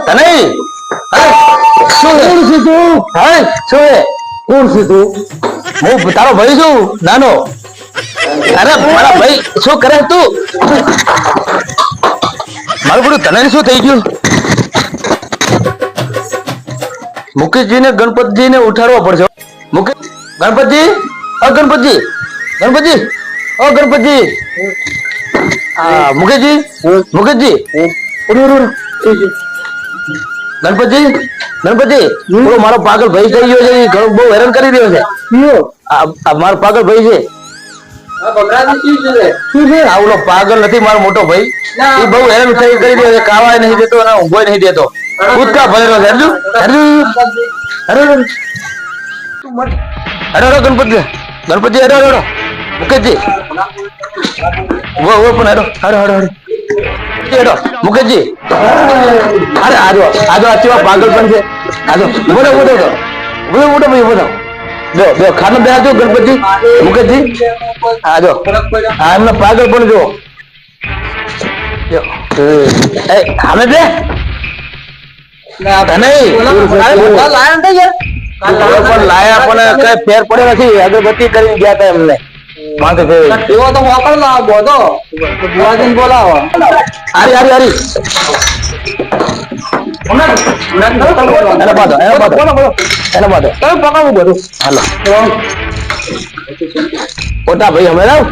તને શું છે તું? હા શું છે? કોણ છે તું? હું તારો ભાઈ છું નાનો. અરે મારા ભાઈ શું કરે તું? મારું બધું તને શું થઈ ગયું? મુકેશજીને ગણપતજીને ઉઠાડવા પડશે. ગણપતજી, ઓ ગણપતજી, ગણપતજી, ઓ ગણપતજી. હા મુકેશજી, મુકેશજી, ગણપતજી, ગણપતજી, મારો પાગલ ભાઈ થઈ ગયો છે. ઘણો બહુ હેરાન કરી રહ્યો છે. મારો પાગલ ભાઈ છે. આવડો પાગલ નથી મારો મોટો ભાઈ. એ બહુ હેરાન કરી રહ્યો છે. ખાવા નહીં દેતો અને ઊંઘો નહીં દેતો. કૂદકા ભરેલો છે. અરે ગણપતિ, ગણપતિ અરે મુકેશજી, પણ હેડો મુકેશજી. અરે આજો આજો આ પાગલ પણ છે. આજો બોલો બોલો બોલો બોલો ભાઈ બોલો. બે ખાનો બે આજો ગણપતિ મુકેશજી. આજો હા એમનો પાગલ પણ જો. અમે બે લાયા પણ કઈ ફેર પડ્યો નથી. અગરબત્તી કરીને ગયા હતા એમને માથે એવો તો મોકલ ના બોધો બુઆજીને બોલાવો. હારી હારી હારી એને બાંધો પકાવું બધું. હાલો પોતા ભાઈ અમે રાવ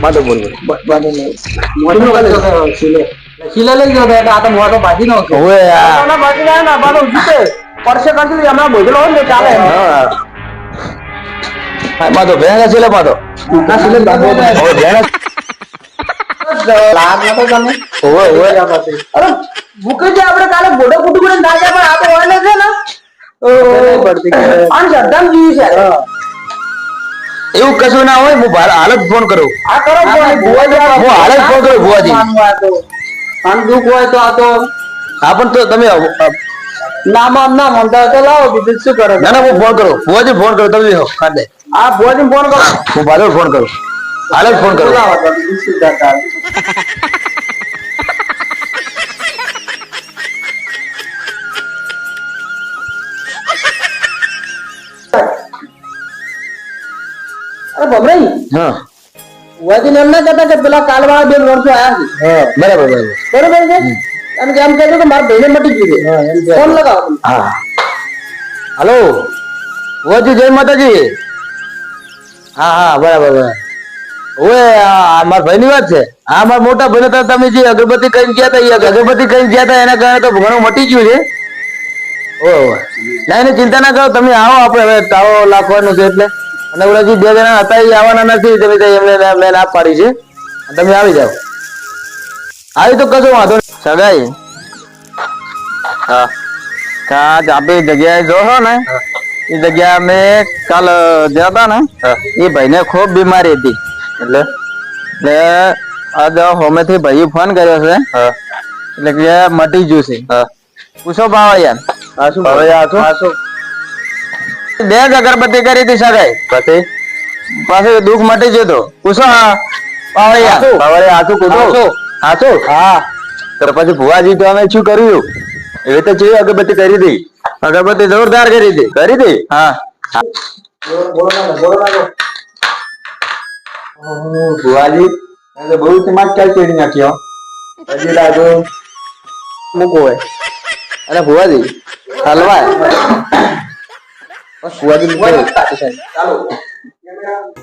બાંધો બોલ સિલે લઈ ગયો આ તો મોટો બાજી નો બાજી ના બાંધો જીતે પરસે કરતી હમણાં બોજલો હોય ને ચાલે. બાંધો ભેંગા સિલે બાંધો મુકેશજી આપડે કાલે બોડો કુટુંબ ના પણ આપડે હોય ને છે ને એવું કશું ના હોય. હું હાલ જ ફોન કરું. હા કરો હું હાલ જ ફોન કરું ભુવાજી. દુઃખ હોય તો આ તો હા પણ તો તમે નામ ના માનતા તો લાવો બીજું શું કરો. ના ના હું ફોન કરું ભુવાજી ફોન કરું તમે ખાતે. હા ભુવાજી ફોન કરો. હું ભાલો ફોન કરું. હાલ જ ફોન કરું. અરે ભમરાઈ હા વાજીને એમ ના કહેતા કે પેલા કાલવાળા બેન વર્ષો આયા છે. હા બરાબર બરાબર બરાબર છે. અને એમ કહેતો કે મારા ભાઈને મટી ગયું છે. ફોન લગાવો. હા હાલો વાજી જય માતાજી. હા હા બરાબર બરાબર. ઓએ મારા ભાઈની વાત છે. હા મારા મોટા ભાઈને તો તમે જે અગરબત્તી કરીને ગયા હતા એ અગરબત્તી કરીને ગયા હતા એના કારણે તો ઘણું મટી ગયું છે. ઓહ ના એની ચિંતા ના કરો તમે આવો. આપણે હવે તાવો લાખવાનું છે એટલે અને ઓલા જે બે જણા હતા એ આવવાના નથી. તમે એમને મેં ના પાડી છે. તમે આવી જાઓ. આવી તો કશો વાંધો સગાઈ. હા આજ આપી જગ્યાએ જો છો ને એ જગ્યા અમે કાલ ગયા હતા ને એ ભાઈને ખૂબ બીમારી હતી. એટલે આજ હોમેથી ભાઈ ફોન કર્યો છે એટલે કે મટી ગયું છે. પૂછો બાવા બે જ અગરબત્તી કરી હતી સગાઈ પછી દુઃખ મટી જતો. પૂછો હા પછી ભુવાજી તો અમે શું કર્યું એ તો છે અગરબત્તી કરી હતી. અગરબત્તી જોરદાર કરી હતી. કરી હતી હા ભુવાજી બહુ ચમત્કાર કરી નાખ્યો. હજી લાગો મૂકો હોય અને ભુવાજી હલવાય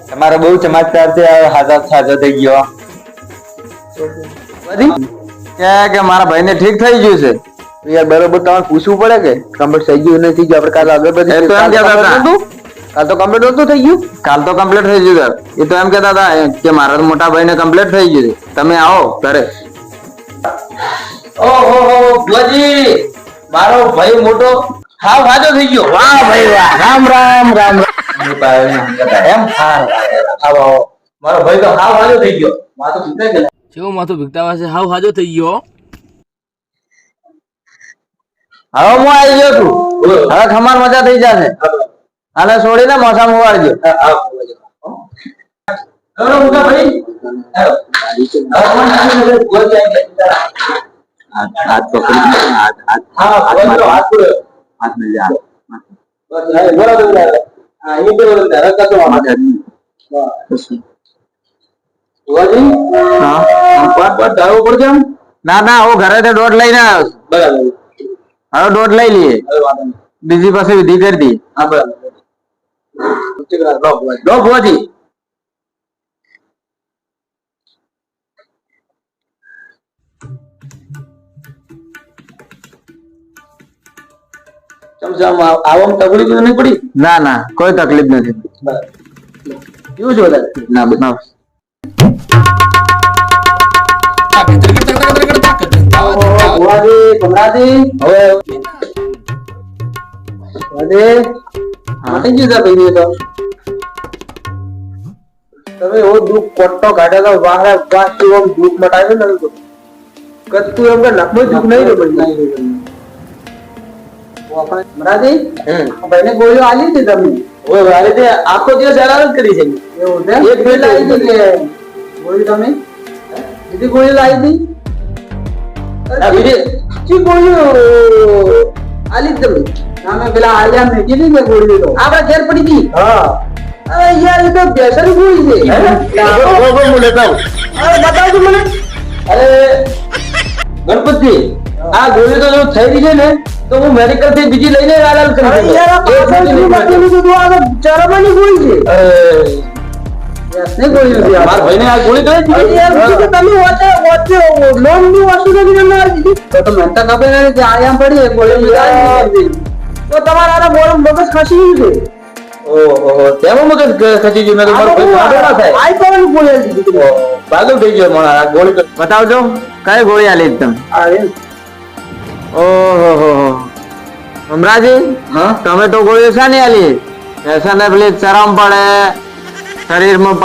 તમારો બહુ ચમત્કાર છે. હાજર સાજો થઈ ગયો કે મારા ભાઈ ને ઠીક થઈ ગયું છે. યાર બરોબર તમારે પૂછવું પડે કે કમ્પ્લીટ થઈ ગયું નથી ગયું. આપણે કાલે અગરબત્તી કાલ તો કમ્પ્લીટ નતું થઈ ગયું. કાલ તો કમ્પ્લીટ થઈ ગયું. એ તો એમ કેતા હતા કે મારા મોટા ભાઈ ને કમ્પ્લીટ થઈ ગયું. તમે આવો ઘરે. ઓહો ભુવાજી મારો ભાઈ મોટો હાવ હાજો થઈ ગયો. વાહ ભાઈ વાહ. રામ રામ રામ એમ આવો મારો ભાઈ તો હાવ હાજો થઈ ગયો. માથું ભીગતાઈ ગયેલા. કેવું માથું ભીગતા છે. હાવ હાજો થઈ ગયો. હવે હું આવી ગયો છું. હવે ખમાર મજા થઈ જશે. આને છોડીને મોસમ ઉવાળજો. हाथ पकड़ हाथ हाथ हाँ हाथ पूरे हाथ मिल जाए बस नहीं बोला तो हाँ ये तो बोलता है रखा तो हमारे बुआजी हाँ हम पाट पाट ढालो पड़ जाम ना ना वो घरे थे डोट लई ना बराबर હવે ડોટ લઈ લઈએ अरे वादा नहीं બીજી પાસે વિધિ કરી દી हाँ बराबर ठीक है लो बुआजी લો ભુવાજી चमचा आवम तकलीफ तो नहीं पड़ी ના ના કોઈ તકલીફ નથી क्यों जो है ના ના बुआजी कमराजी હવે અરે માટી ગયું તા ભાઈ તો તમે એવો દુઃખ કોટો કાઢ્યા તો વાહરા વાસ્તી ઓમ દુઃખ મટાવ્યો ને તો કતું એમ કે લખમો દુઃખ નહીં રે ભાઈ મરાજી ભાઈને ગોળીઓ આલી હતી તમે ઓય વારે તે આખો દિવસ હેરાન જ કરી છે એવું છે એક બે લાવી હતી કે ગોળી તમે બીજી ગોળી લાવી હતી આ બીજી કી ગોળીઓ આલી તમે ના મેં પેલા આલિયા મેં કીધી કે ગોળી તો આપડા ઘેર પડી ગઈ હા અરે યાર એ તો બેસરી ગોળી છે હું લેતા હું અરે બતાવજો મને અરે ગણપતિ આ ગોળી તો જો થઈ રહી છે ને તો હું મેડિકલ થી બીજી લઈને આલાલ કરી દઉં યાર આ પાછળથી બાકીનું તો આ ચરમાની ગોળી છે અરે યસને ગોળી નથી મારા ભાઈને આ ગોળી કઈ દીધી યાર બીજું તો તમે વાતે લોન ની વસ્તુ નથી તમને આ દીધી તો મનતા ખબર નથી કે આયામ પડી ગોળી લીધી તો તમારા આ બોલ મગજ ખસી ગયું છે ઓહો તેમાં મગજ ખસી ગયું ને મારો ભાઈ બાદો ના થાય આઈ પાવન ગોળી દીધી બાદો થઈ ગયો મને આ ગોળી બતાવજો કઈ ગોળી આલી તમે આ ઓહો અમરાજી હા તમે તો ગોળીઓ શાની આલી ऐसा ને પેલી ચરમ પડે શરીરમાં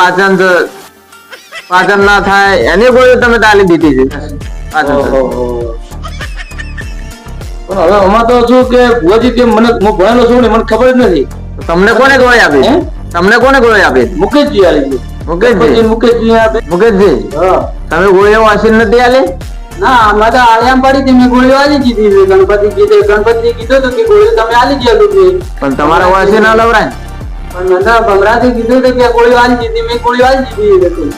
પાચન ના થાય એની ગોળીઓ તમે તો આલી દીધી છે પાચન પણ હવે આમાં તો શું કે ભુવાજી કે મને હું ભણેલો છું ને મને ખબર જ નથી તમને કોને ગોળી આપી તમને કોને ગોળી આપી મુકેશજી આલી છે મુકેશજી આપે મુકેશજી હા તમે ગોળીઓ વાંચી નથી આલી ના મેં તો આળિયામ પડી હતી મેં ગોળીઓ આલી દીધી ગણપતિ કીધું તો કે ગોળીઓ તમે આલી દીધું પણ તમારે વાંચી ના લવરાય પણ મેં તો ભમરાથી કીધું કે ગોળીઓ આલી દીધી મેં ગોળીઓ આલી દીધી હતી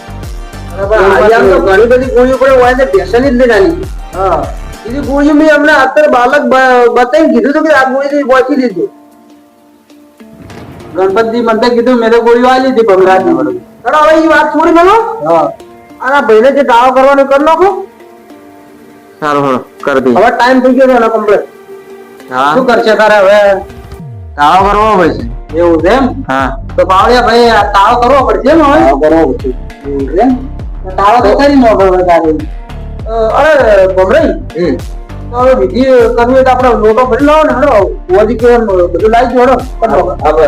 આળિયામ તો ઘણી બધી ગોળીઓ પડે હોય ને બેસની જ લઈને આલી હા બીજી ગોળીઓ મેં હમણાં અત્યારે બાલક બતાવી કીધું તો કે આ ગોળી વાંચી લીધું ગણપતિ મને કીધું મેં તો ગોળીઓ આલી હતી ભમરાથી ચલો હવે એ વાત છોડી મેલો હા આના ભાઈને જે દાવો કરવાનો કરી નાખો સારું હા કરી દી હવે ટાઈમ થઈ ગયો ને કમ્પ્લીટ હા શું કરશે તારે હવે તાવ કરવો પડશે એવું છે એમ હા તો બાવળિયા ભાઈ આ તાવ કરવો પડશે ને હવે કરવો પડશે એવું છે એમ તાવ તો કરી નો પડે તારે અરે બમરાઈ તો હવે વિધિ કરવી હોય તો આપણે લોટો ભરી લાવો ને હેડો ઓજી કે બધું લાવી જો હેડો કરો હવે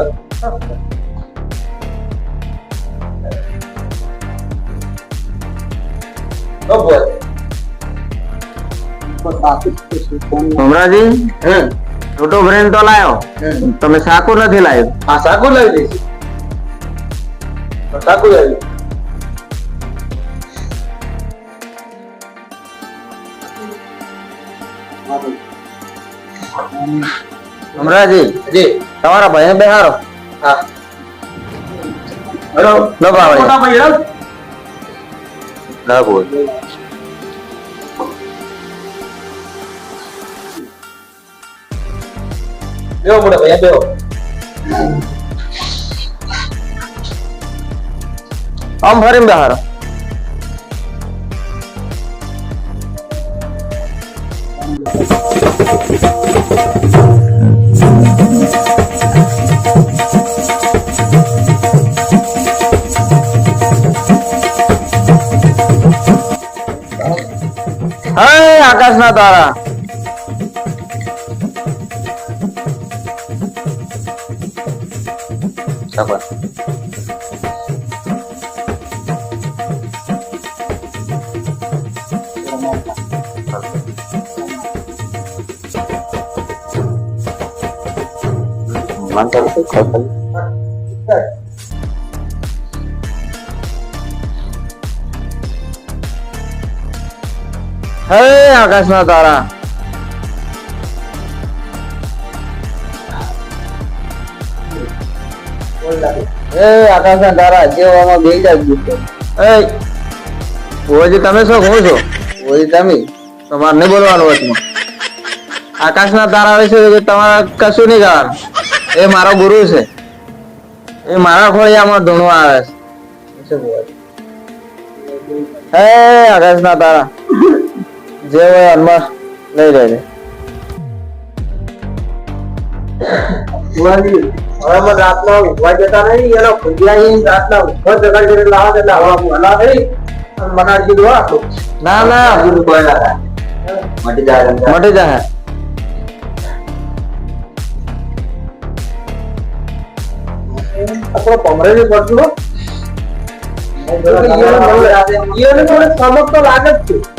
ભમરાજી લોટો ભરીને તો લાયો તમે સાકુ નથી લાવ્યો હા સાકુ લાવી દઈશ સાકુ લાવી ભમરાજી જી તમારા ભાઈને બેહારો હા હેલો ન પાવડે મોટા ભાઈ હેલો ના બોલ બેહો મોટા ભાઈ બેહો આમ ફરીને બેહારો આકાશ ના તારા હે આકાશના તારા એ આકાશના તારા જેવામાં બે જાય એ ઓજી તમે શું કહો છો ઓજી તમે તમારે નહીં બોલવાનું વચમાં આકાશના તારા વિશે તમારે કશું નહીં કહેવાનું એ મારો ગુરુ છે એ મારા ખોળિયામાં ધૂણવા આવે છે હે આકાશના તારા જે હોય હનુમાન લઈ રહેજે હવે રાતના ઉભા જતા નહીં એનો ખુદિયા રાતના ઉભા જગા કરી લાવા એટલે હવા હલા થઈ મનાજી દો આટલું ના ના મટી જાય મટી જાય આપણો પમરેલી પડતું થોડે સમક તો લાગે જ છે